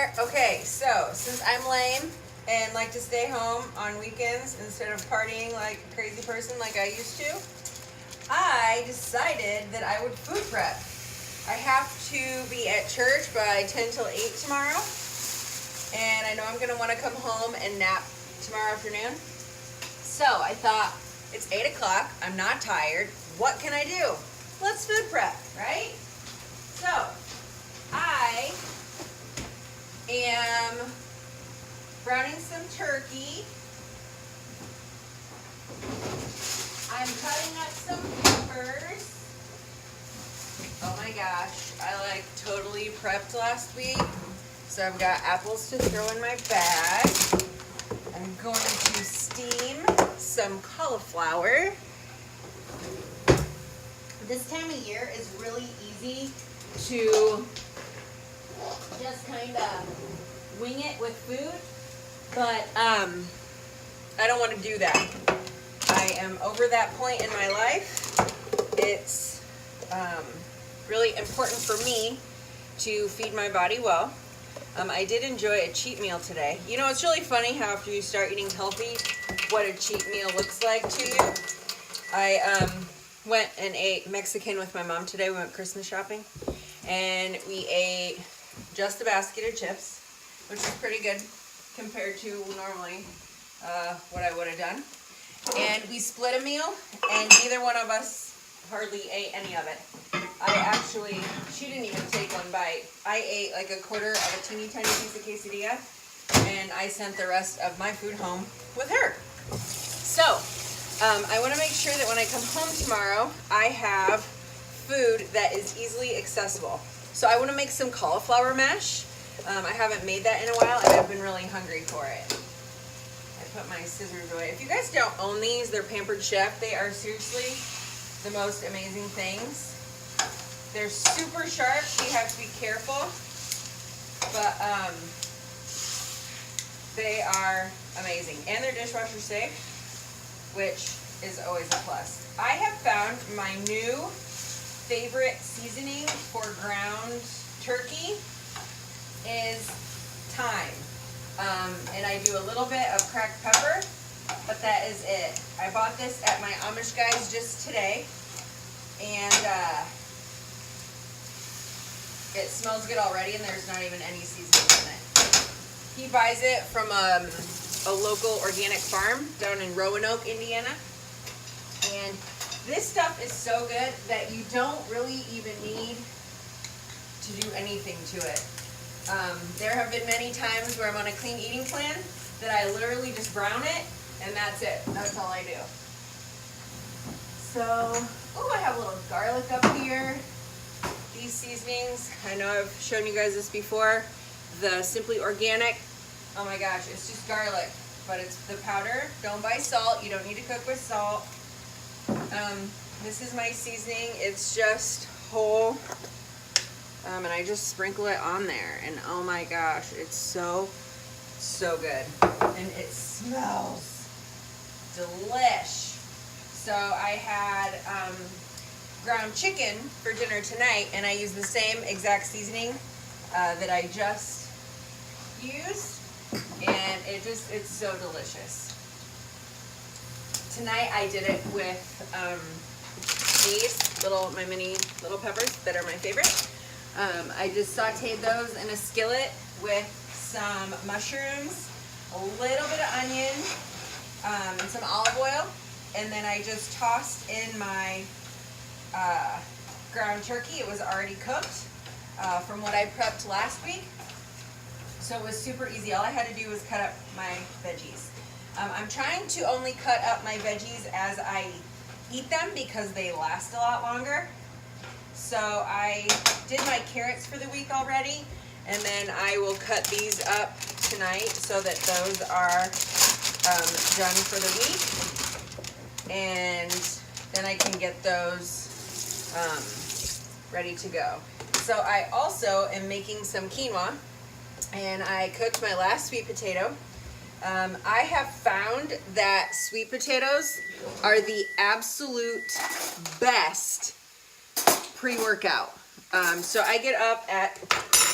there. Okay, so since I'm lame and like to stay home on weekends instead of partying like a crazy person like I used to, I decided that I would food prep. I have to be at church by 10 till 8 tomorrow, and I know I'm going to want to come home and nap tomorrow afternoon. So I thought, it's 8 o'clock, I'm not tired, what can I do? Let's food prep, right? So, I am browning some turkey. I'm cutting up some peppers. Oh my gosh, I like totally prepped last week. So I've got apples to throw in my bag. I'm going to steam some cauliflower. This time of year is really easy to just kind of wing it with food, but I don't want to do that. I am over that point in my life. It's really important for me to feed my body well. I did enjoy a cheat meal today. You know, it's really funny how after you start eating healthy, what a cheat meal looks like to you. I went and ate Mexican with my mom today. We went Christmas shopping, and we ate just a basket of chips, which is pretty good compared to normally what I would have done. And we split a meal, and neither one of us hardly ate any of it. She didn't even take one bite. I ate like a quarter of a teeny tiny piece of quesadilla, and I sent the rest of my food home with her. So, I want to make sure that when I come home tomorrow, I have food that is easily accessible. So I want to make some cauliflower mash. I haven't made that in a while, and I've been really hungry for it. I put my scissors away. If you guys don't own these, they're Pampered Chef. They are seriously the most amazing things. They're super sharp, so you have to be careful. But they are amazing. And they're dishwasher safe, which is always a plus. I have found my new favorite seasoning for ground turkey is thyme. And I do a little bit of cracked pepper, but that is it. I bought this at my Amish guys just today, and it smells good already, and there's not even any seasoning in it. He buys it from a local organic farm down in Roanoke, Indiana. And this stuff is so good that you don't really even need to do anything to it. There have been many times where I'm on a clean eating plan that I literally just brown it, and that's it. That's all I do. So, oh, I have a little garlic up here. These seasonings, I know I've shown you guys this before. The Simply Organic, oh my gosh, it's just garlic, but it's the powder. Don't buy salt. You don't need to cook with salt. This is my seasoning. It's just whole, and I just sprinkle it on there, and oh my gosh, it's so good, and it smells delish. So I had ground chicken for dinner tonight, and I used the same exact seasoning that I just used, and it's so delicious. Tonight I did it with these my mini little peppers that are my favorite. I just sauteed those in a skillet with some mushrooms, a little bit of onion, and some olive oil, and then I just tossed in my ground turkey. It was already cooked from what I prepped last week, so it was super easy. All I had to do was cut up my veggies. I'm trying to only cut up my veggies as I eat them because they last a lot longer. So I did my carrots for the week already, and then I will cut these up tonight so that those are done for the week, and then I can get those ready to go. So I also am making some quinoa, and I cooked my last sweet potato. I have found that sweet potatoes are the absolute best pre-workout. So I get up at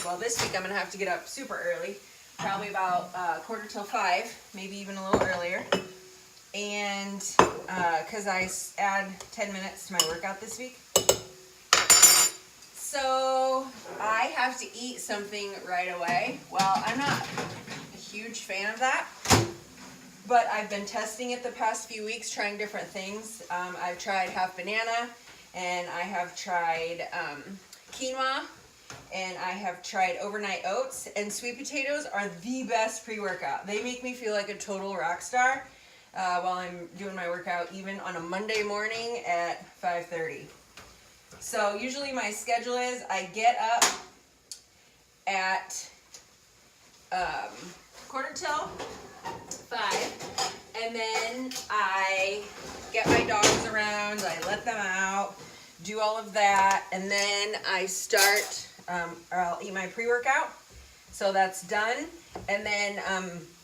well, this week I'm gonna have to get up super early, probably about 4:45, maybe even a little earlier. And because I add 10 minutes to my workout this week. So I have to eat something right away. Well, I'm not a huge fan of that, but I've been testing it the past few weeks, trying different things. I've tried half banana, and I have tried quinoa, and I have tried overnight oats, and sweet potatoes are the best pre-workout. They make me feel like a total rock star while I'm doing my workout, even on a Monday morning at 5:30. So usually my schedule is I get up at 4:45, and then I get my dogs around, I let them out, do all of that, and then I start, or I'll eat my pre-workout. So that's done. And then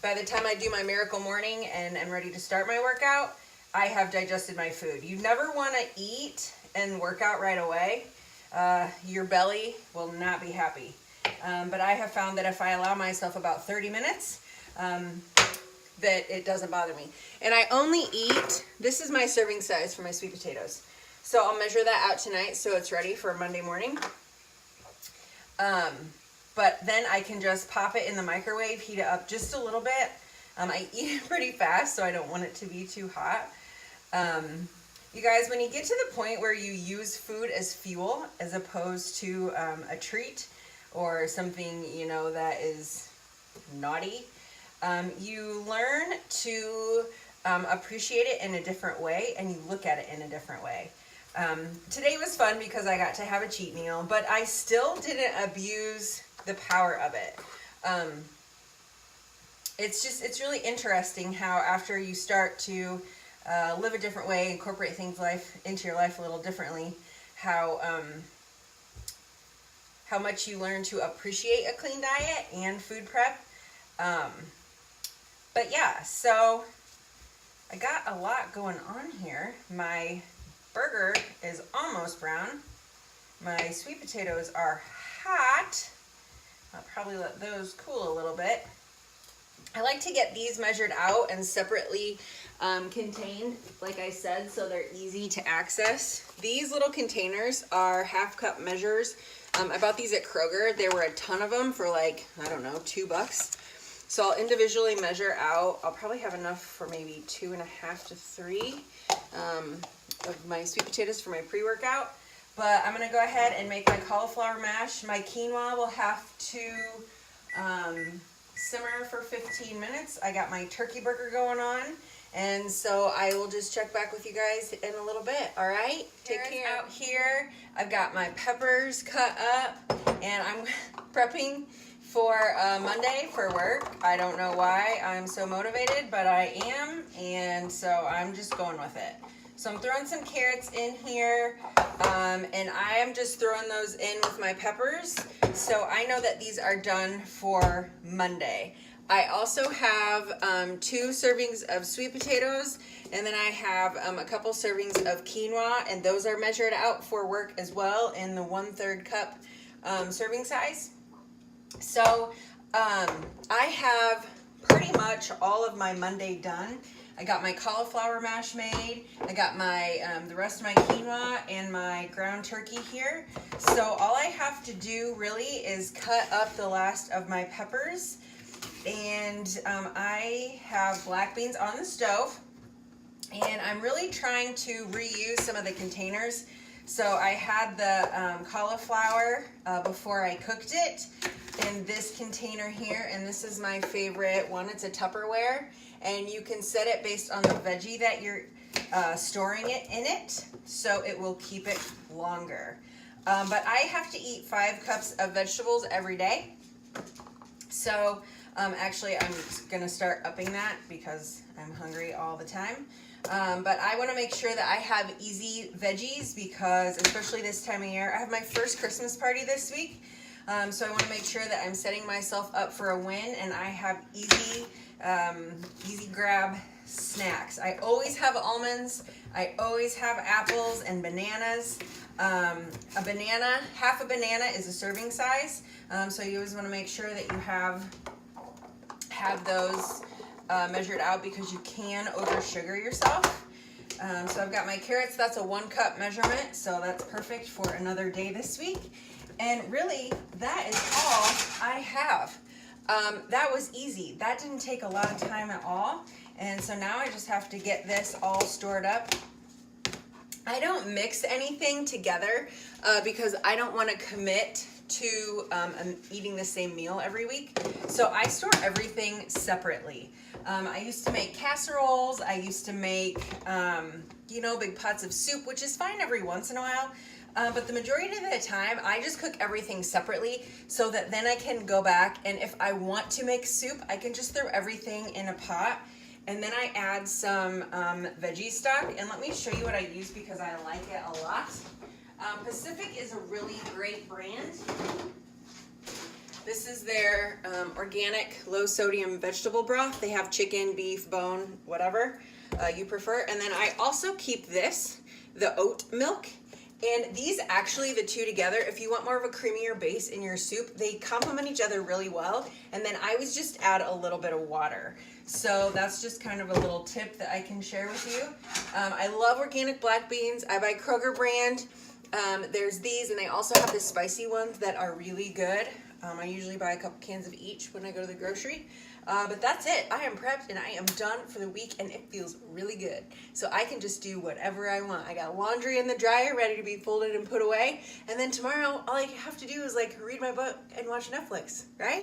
by the time I do my Miracle Morning and I'm ready to start my workout, I have digested my food. You never want to eat and work out right away. Your belly will not be happy. But I have found that if I allow myself about 30 minutes, that it doesn't bother me. And I only eat, this is my serving size for my sweet potatoes. So I'll measure that out tonight so it's ready for Monday morning. But then I can just pop it in the microwave, heat it up just a little bit. I eat it pretty fast, so I don't want it to be too hot. You guys, when you get to the point where you use food as fuel as opposed to a treat or something, you know, that is naughty, you learn to appreciate it in a different way, and you look at it in a different way. Today was fun because I got to have a cheat meal, but I still didn't abuse the power of it. It's really interesting how after you start to live a different way, incorporate things into your life a little differently, how much you learn to appreciate a clean diet and food prep. But yeah, so I got a lot going on here. My burger is almost brown. My sweet potatoes are hot. I'll probably let those cool a little bit. I like to get these measured out and separately contained, like I said, so they're easy to access. These little containers are half-cup measures. I bought these at Kroger. There were a ton of them for like, I don't know, $2. So I'll individually measure out. I'll probably have enough for maybe 2.5 to 3 of my sweet potatoes for my pre-workout. But I'm gonna go ahead and make my cauliflower mash. My quinoa will have to simmer for 15 minutes. I got my turkey burger going on, and so I will just check back with you guys in a little bit. All right, take care. Out here, I've got my peppers cut up, and I'm prepping for Monday for work. I don't know why I'm so motivated, but I am, and so I'm just going with it. So I'm throwing some carrots in here, and I am just throwing those in with my peppers. So I know that these are done for Monday. I also have 2 servings of sweet potatoes, and then I have a couple servings of quinoa, and those are measured out for work as well in the 1/3 cup serving size. So I have pretty much all of my Monday done. I got my cauliflower mash made. I got my the rest of my quinoa and my ground turkey here. So all I have to do really is cut up the last of my peppers. And I have black beans on the stove. And I'm really trying to reuse some of the containers. So I had the cauliflower before I cooked it in this container here. And this is my favorite one. It's a Tupperware. And you can set it based on the veggie that you're storing it in it, so it will keep it longer. But I have to eat 5 cups of vegetables every day. So actually I'm gonna start upping that because I'm hungry all the time. But I wanna make sure that I have easy veggies because especially this time of year, I have my first Christmas party this week. So I wanna make sure that I'm setting myself up for a win and I have easy grab snacks. I always have almonds. I always have apples and bananas. A banana, half a banana is a serving size. So you always want to make sure that you have those measured out because you can over sugar yourself. So I've got my carrots, that's a 1 cup measurement, so that's perfect for another day this week. And really, that is all I have. That was easy. That didn't take a lot of time at all. And so now I just have to get this all stored up. I don't mix anything together because I don't want to commit to eating the same meal every week. So I store everything separately. I used to make casseroles. I used to make, big pots of soup, which is fine every once in a while. But the majority of the time, I just cook everything separately so that then I can go back, and if I want to make soup, I can just throw everything in a pot. And then I add some veggie stock, and let me show you what I use because I like it a lot. Pacific is a really great brand. This is their organic low sodium vegetable broth. They have chicken, beef, bone, whatever you prefer. And then I also keep this, the oat milk. And these actually, the two together, if you want more of a creamier base in your soup, they complement each other really well. And then I would just add a little bit of water. So that's just kind of a little tip that I can share with you. I love organic black beans. I buy Kroger brand. There's these, and they also have the spicy ones that are really good. I usually buy a couple cans of each when I go to the grocery. But that's it. I am prepped and I am done for the week, and it feels really good. So I can just do whatever I want. I got laundry in the dryer ready to be folded and put away. And then tomorrow, all I have to do is read my book and watch Netflix, right?